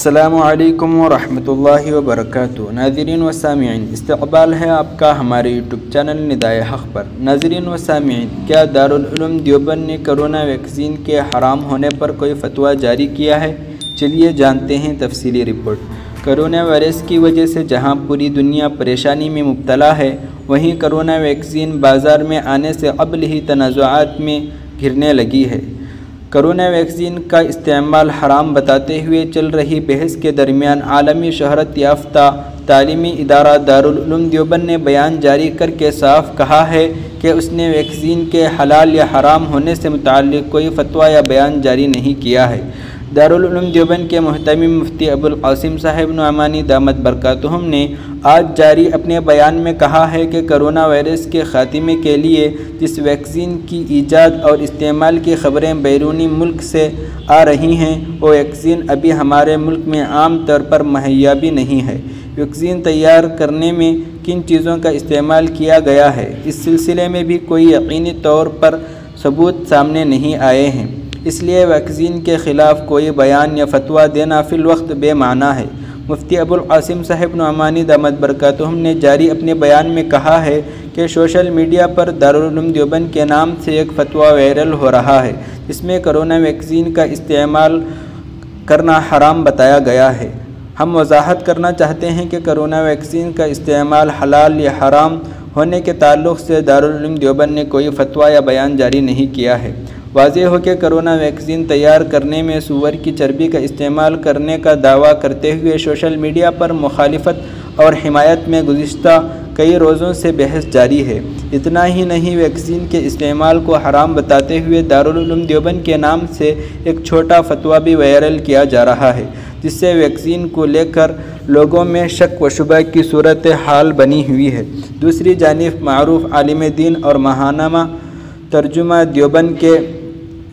السلام علیکم ورحمۃ اللہ وبرکاتہ۔ ناظرین و سامعین، استقبال ہے آپ کا ہمارے یوٹیوب چینل ندائے حق پر۔ ناظرین و سامعین، کیا دارالعلوم دیوبند نے کرونا ویکسین کے حرام ہونے پر کوئی فتویٰ جاری کیا ہے؟ چلیے جانتے ہیں تفصیلی رپورٹ۔ کرونا وائرس کی وجہ سے جہاں پوری دنیا پریشانی میں مبتلا ہے، وہیں کرونا ویکسین بازار میں آنے سے قبل ہی تنازعات میں گھرنے لگی ہے۔ کرونا ویکسین کا استعمال حرام بتاتے ہوئے چل رہی بحث کے درمیان عالمی شہرت یافتہ تعلیمی ادارہ دارالعلوم دیوبند نے بیان جاری کر کے صاف کہا ہے کہ اس نے ویکسین کے حلال یا حرام ہونے سے متعلق کوئی فتویٰ یا بیان جاری نہیں کیا ہے۔ دارالعلوم دیوبند کے محتمم مفتی ابوالقاسم صاحب نعمانی دامت برکاتہم نے آج جاری اپنے بیان میں کہا ہے کہ کرونا وائرس کے خاتمے کے لیے جس ویکسین کی ایجاد اور استعمال کی خبریں بیرونی ملک سے آ رہی ہیں، وہ ویکسین ابھی ہمارے ملک میں عام طور پر مہیا بھی نہیں ہے۔ ویکسین تیار کرنے میں کن چیزوں کا استعمال کیا گیا ہے، اس سلسلے میں بھی کوئی یقینی طور پر ثبوت سامنے نہیں آئے ہیں، اس لیے ویکسین کے خلاف کوئی بیان یا فتویٰ دینا فی الوقت بے معنی ہے۔ مفتی ابوالقاسم صاحب نعمانی دامت برکاتہم نے جاری اپنے بیان میں کہا ہے کہ سوشل میڈیا پر دارالعلوم دیوبند کے نام سے ایک فتویٰ وائرل ہو رہا ہے، جس میں کرونا ویکسین کا استعمال کرنا حرام بتایا گیا ہے۔ ہم وضاحت کرنا چاہتے ہیں کہ کرونا ویکسین کا استعمال حلال یا حرام ہونے کے تعلق سے دارالعلوم دیوبند نے کوئی فتویٰ یا بیان جاری نہیں کیا ہے۔ واضح ہو کہ کرونا ویکسین تیار کرنے میں سور کی چربی کا استعمال کرنے کا دعویٰ کرتے ہوئے سوشل میڈیا پر مخالفت اور حمایت میں گزشتہ کئی روزوں سے بحث جاری ہے۔ اتنا ہی نہیں، ویکسین کے استعمال کو حرام بتاتے ہوئے دارالعلوم دیوبند کے نام سے ایک چھوٹا فتویٰ بھی وائرل کیا جا رہا ہے، جس سے ویکسین کو لے کر لوگوں میں شک و شبہ کی صورتحال بنی ہوئی ہے۔ دوسری جانب معروف عالم دین اور ماہنامہ ترجمہ دیوبند کے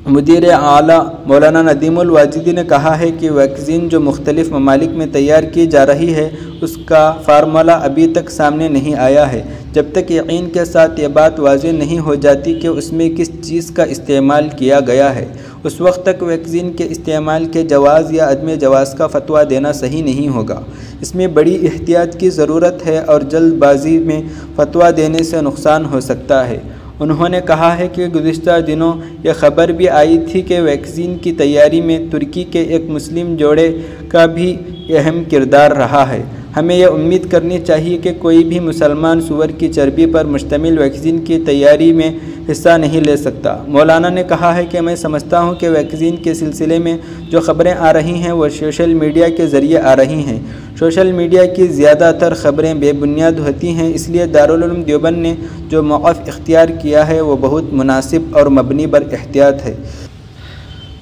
مدیر اعلیٰ مولانا ندیم الواجدی نے کہا ہے کہ ویکسین جو مختلف ممالک میں تیار کی جا رہی ہے، اس کا فارمولہ ابھی تک سامنے نہیں آیا ہے۔ جب تک یقین کے ساتھ یہ بات واضح نہیں ہو جاتی کہ اس میں کس چیز کا استعمال کیا گیا ہے، اس وقت تک ویکسین کے استعمال کے جواز یا عدم جواز کا فتویٰ دینا صحیح نہیں ہوگا۔ اس میں بڑی احتیاط کی ضرورت ہے اور جلد بازی میں فتویٰ دینے سے نقصان ہو سکتا ہے۔ انہوں نے کہا ہے کہ گزشتہ دنوں یہ خبر بھی آئی تھی کہ ویکسین کی تیاری میں ترکی کے ایک مسلم جوڑے کا بھی اہم کردار رہا ہے۔ ہمیں یہ امید کرنی چاہیے کہ کوئی بھی مسلمان سور کی چربی پر مشتمل ویکسین کی تیاری میں حصہ نہیں لے سکتا۔ مولانا نے کہا ہے کہ میں سمجھتا ہوں کہ ویکسین کے سلسلے میں جو خبریں آ رہی ہیں وہ سوشل میڈیا کے ذریعے آ رہی ہیں۔ سوشل میڈیا کی زیادہ تر خبریں بے بنیاد ہوتی ہیں، اس لیے دارالعلوم دیوبند نے جو موقف اختیار کیا ہے وہ بہت مناسب اور مبنی بر احتیاط ہے۔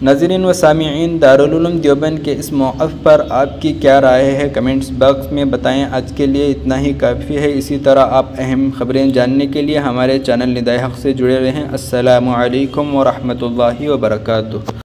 ناظرین و سامعین، دارالعلوم دیوبند کے اس موقف پر آپ کی کیا رائے ہے؟ کمنٹس باکس میں بتائیں۔ آج کے لیے اتنا ہی کافی ہے۔ اسی طرح آپ اہم خبریں جاننے کے لیے ہمارے چینل ندائے حق سے جڑے رہیں۔ السلام علیکم ورحمۃ اللہ وبرکاتہ۔